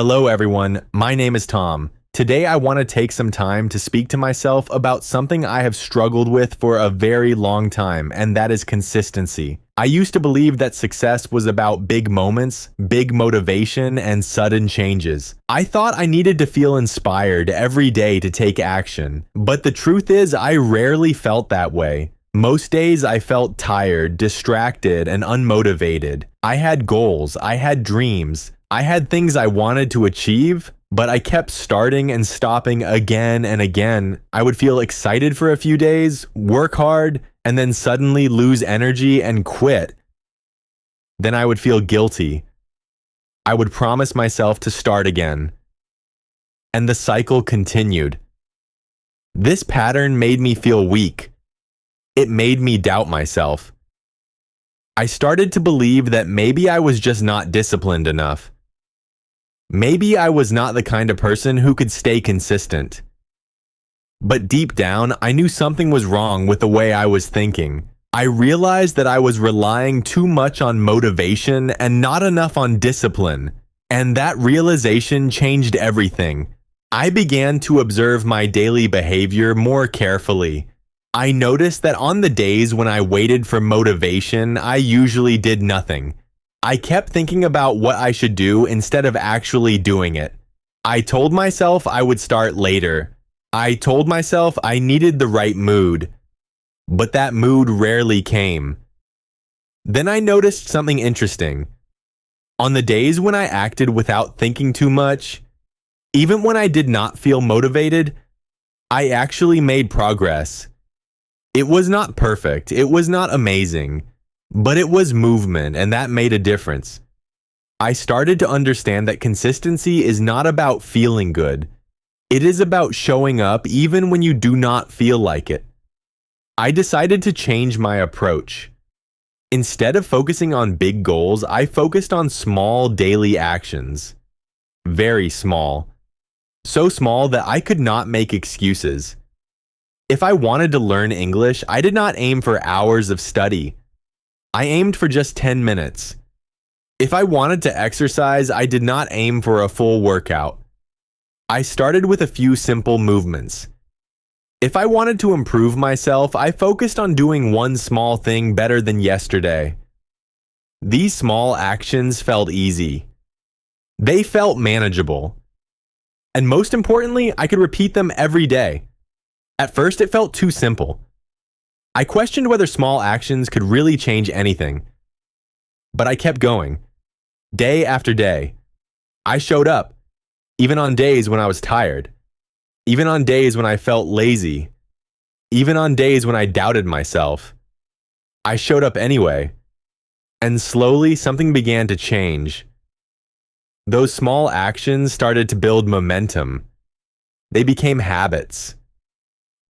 Hello, everyone. My name is Tom. Today, I want to take some time to speak to myself about something I have struggled with for a very long time, and that is consistency. I used to believe that success was about big moments, big motivation, and sudden changes. I thought I needed to feel inspired every day to take action, but the truth is, I rarely felt that way. Most days I felt tired, distracted, and unmotivated. I had goals, I had dreams, I had things I wanted to achieve, but I kept starting and stopping again and again. I would feel excited for a few days, work hard, and then suddenly lose energy and quit. Then I would feel guilty. I would promise myself to start again. And the cycle continued. This pattern made me feel weak. It made me doubt myself. I started to believe that maybe I was just not disciplined enough. Maybe I was not the kind of person who could stay consistent. But deep down, I knew something was wrong with the way I was thinking. I realized that I was relying too much on motivation and not enough on discipline. And that realization changed everything. I began to observe my daily behavior more carefully. I noticed that on the days when I waited for motivation, I usually did nothing. I kept thinking about what I should do instead of actually doing it. I told myself I would start later. I told myself I needed the right mood. But that mood rarely came. Then I noticed something interesting. On the days when I acted without thinking too much, even when I did not feel motivated, I actually made progress. It was not perfect, it was not amazing, but it was movement, and that made a difference. I started to understand that consistency is not about feeling good. It is about showing up even when you do not feel like it. I decided to change my approach. Instead of focusing on big goals, I focused on small daily actions. Very small. So small that I could not make excuses. If I wanted to learn English, I did not aim for hours of study. I aimed for just 10 minutes. If I wanted to exercise, I did not aim for a full workout. I started with a few simple movements. If I wanted to improve myself, I focused on doing one small thing better than yesterday. These small actions felt easy. They felt manageable. And most importantly, I could repeat them every day. At first, it felt too simple. I questioned whether small actions could really change anything. But I kept going, day after day. I showed up, even on days when I was tired, even on days when I felt lazy, even on days when I doubted myself. I showed up anyway. And slowly, something began to change. Those small actions started to build momentum. They became habits.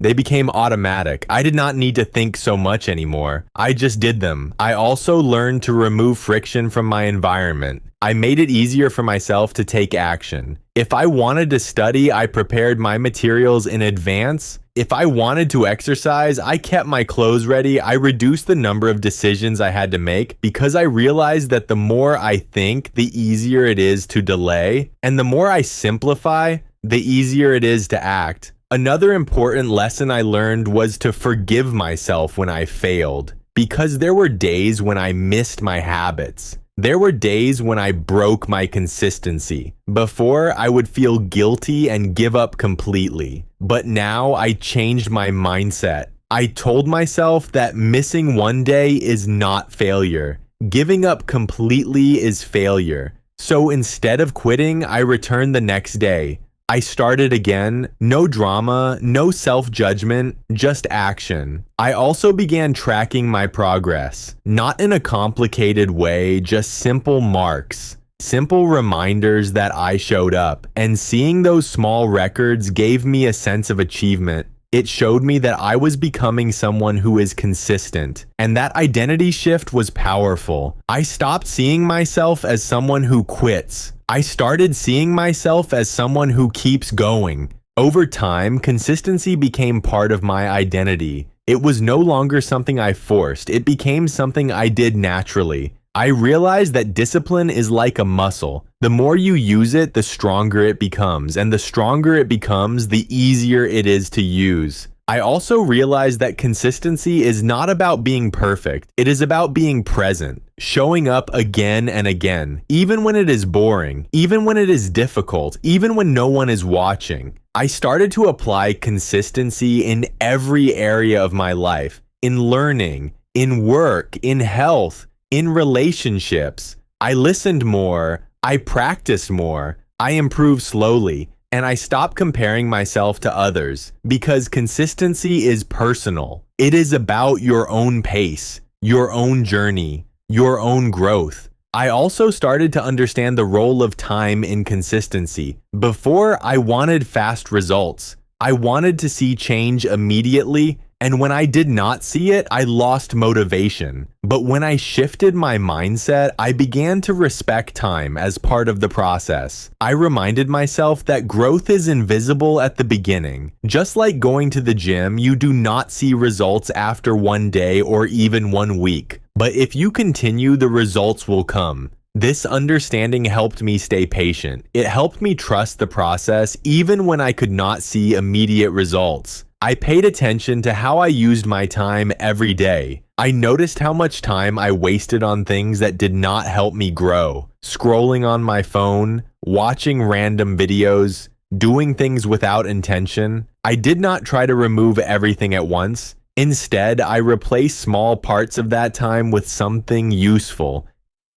They became automatic. I did not need to think so much anymore. I just did them. I also learned to remove friction from my environment. I made it easier for myself to take action. If I wanted to study, I prepared my materials in advance. If I wanted to exercise, I kept my clothes ready. I reduced the number of decisions I had to make because I realized that the more I think, the easier it is to delay. And the more I simplify, the easier it is to act. Another important lesson I learned was to forgive myself when I failed, because there were days when I missed my habits. There were days when I broke my consistency. Before, I would feel guilty and give up completely. But now I changed my mindset. I told myself that missing one day is not failure. Giving up completely is failure. So instead of quitting, I returned the next day. I started again, no drama, no self-judgment, just action. I also began tracking my progress, not in a complicated way, just simple marks, simple reminders that I showed up, and seeing those small records gave me a sense of achievement. It showed me that I was becoming someone who is consistent, and that identity shift was powerful. I stopped seeing myself as someone who quits. I started seeing myself as someone who keeps going. Over time, consistency became part of my identity. It was no longer something I forced. It became something I did naturally. I realized that discipline is like a muscle. The more you use it, the stronger it becomes, and the stronger it becomes, the easier it is to use. I also realized that consistency is not about being perfect. It is about being present, showing up again and again, even when it is boring, even when it is difficult, even when no one is watching. I started to apply consistency in every area of my life, in learning, in work, in health, in relationships. I listened more, I practiced more, I improved slowly, and I stopped comparing myself to others because consistency is personal. It is about your own pace, your own journey, your own growth. I also started to understand the role of time in consistency. Before, I wanted fast results. I wanted to see change immediately, and when I did not see it, I lost motivation. But when I shifted my mindset, I began to respect time as part of the process. I reminded myself that growth is invisible at the beginning. Just like going to the gym, you do not see results after one day or even 1 week. But if you continue, the results will come. This understanding helped me stay patient. It helped me trust the process even when I could not see immediate results. I paid attention to how I used my time every day. I noticed how much time I wasted on things that did not help me grow. Scrolling on my phone, watching random videos, doing things without intention. I did not try to remove everything at once. Instead, I replaced small parts of that time with something useful.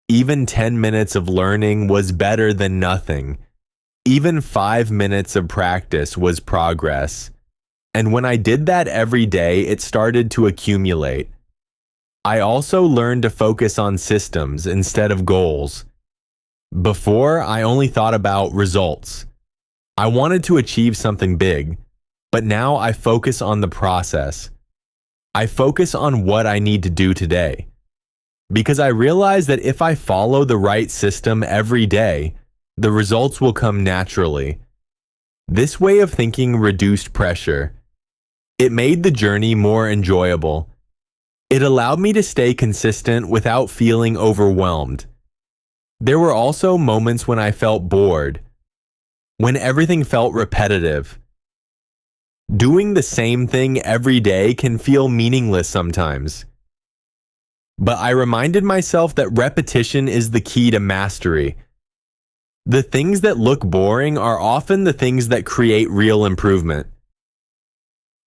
Even 10 minutes of learning was better than nothing. Even 5 minutes of practice was progress. And when I did that every day, it started to accumulate. I also learned to focus on systems instead of goals. Before, I only thought about results. I wanted to achieve something big, but now I focus on the process. I focus on what I need to do today. Because I realize that if I follow the right system every day, the results will come naturally. This way of thinking reduced pressure. It made the journey more enjoyable. It allowed me to stay consistent without feeling overwhelmed. There were also moments when I felt bored, when everything felt repetitive. Doing the same thing every day can feel meaningless sometimes. But I reminded myself that repetition is the key to mastery. The things that look boring are often the things that create real improvement.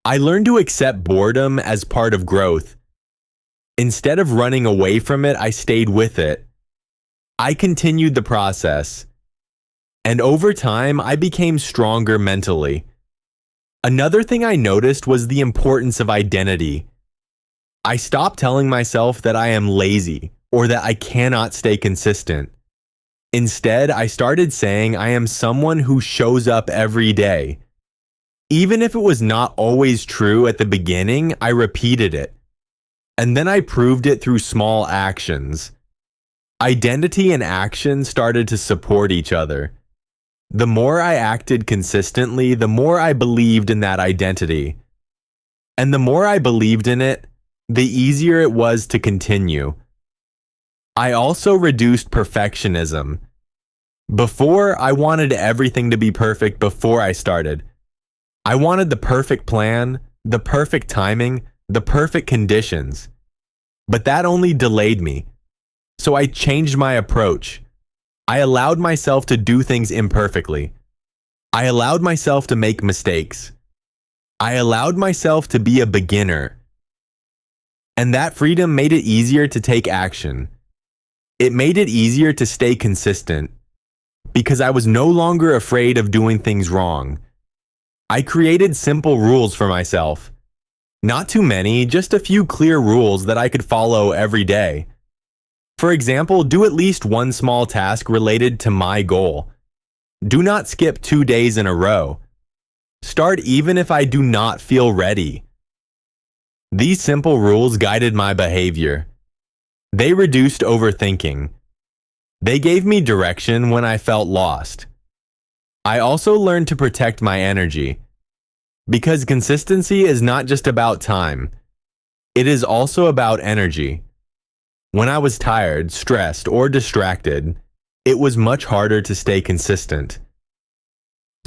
I learned to accept boredom as part of growth. Instead of running away from it, I stayed with it. I continued the process. And over time, I became stronger mentally. Another thing I noticed was the importance of identity. I stopped telling myself that I am lazy or that I cannot stay consistent. Instead, I started saying I am someone who shows up every day. Even if it was not always true at the beginning, I repeated it. And then I proved it through small actions. Identity and action started to support each other. The more I acted consistently, the more I believed in that identity. And the more I believed in it, the easier it was to continue. I also reduced perfectionism. Before, I wanted everything to be perfect before I started. I wanted the perfect plan, the perfect timing, the perfect conditions. But that only delayed me. So I changed my approach. I allowed myself to do things imperfectly. I allowed myself to make mistakes. I allowed myself to be a beginner. And that freedom made it easier to take action. It made it easier to stay consistent. Because I was no longer afraid of doing things wrong. I created simple rules for myself. Not too many, just a few clear rules that I could follow every day. For example, do at least one small task related to my goal. Do not skip 2 days in a row. Start even if I do not feel ready. These simple rules guided my behavior. They reduced overthinking. They gave me direction when I felt lost. I also learned to protect my energy. Because consistency is not just about time. It is also about energy. When I was tired, stressed, or distracted, it was much harder to stay consistent.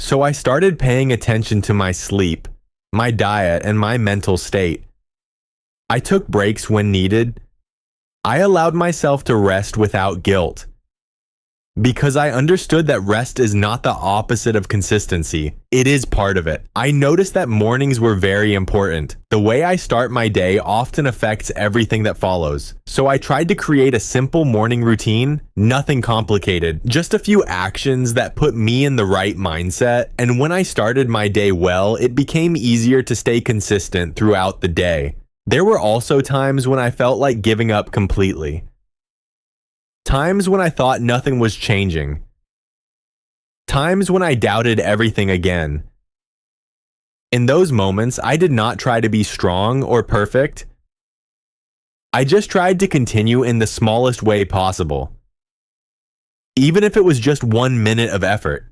So I started paying attention to my sleep, my diet, and my mental state. I took breaks when needed. I allowed myself to rest without guilt. Because I understood that rest is not the opposite of consistency, it is part of it. I noticed that mornings were very important. The way I start my day often affects everything that follows. So I tried to create a simple morning routine, nothing complicated, just a few actions that put me in the right mindset. And when I started my day well, it became easier to stay consistent throughout the day. There were also times when I felt like giving up completely. Times when I thought nothing was changing. Times when I doubted everything again. In those moments, I did not try to be strong or perfect. I just tried to continue in the smallest way possible, even if it was just 1 minute of effort,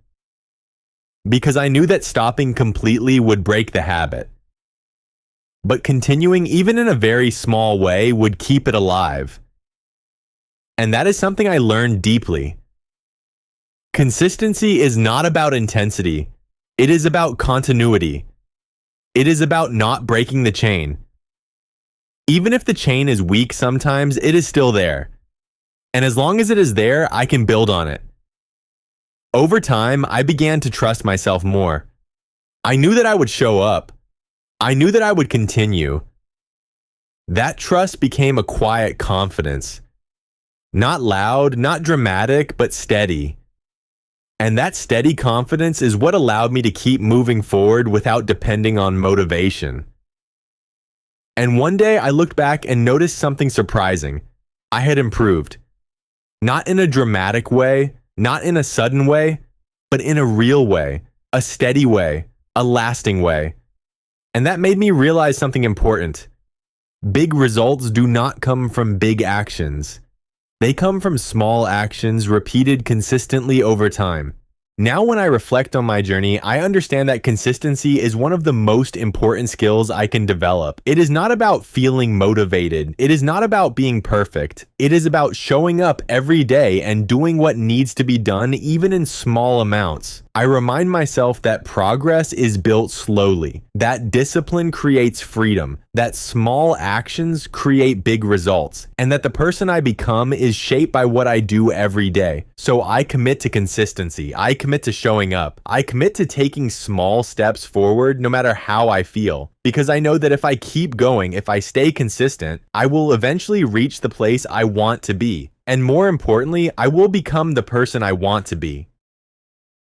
because I knew that stopping completely would break the habit. But continuing even in a very small way would keep it alive. And that is something I learned deeply. Consistency is not about intensity. It is about continuity. It is about not breaking the chain. Even if the chain is weak sometimes, it is still there. And as long as it is there, I can build on it. Over time, I began to trust myself more. I knew that I would show up. I knew that I would continue. That trust became a quiet confidence. Not loud, not dramatic, but steady. And that steady confidence is what allowed me to keep moving forward without depending on motivation. And one day I looked back and noticed something surprising. I had improved. Not in a dramatic way, not in a sudden way, but in a real way, a steady way, a lasting way. And that made me realize something important. Big results do not come from big actions. They come from small actions repeated consistently over time. Now when I reflect on my journey, I understand that consistency is one of the most important skills I can develop. It is not about feeling motivated. It is not about being perfect. It is about showing up every day and doing what needs to be done, even in small amounts. I remind myself that progress is built slowly, that discipline creates freedom, that small actions create big results, and that the person I become is shaped by what I do every day. So I commit to consistency. I commit to showing up. I commit to taking small steps forward no matter how I feel. Because I know that if I keep going, if I stay consistent, I will eventually reach the place I want to be. And more importantly, I will become the person I want to be.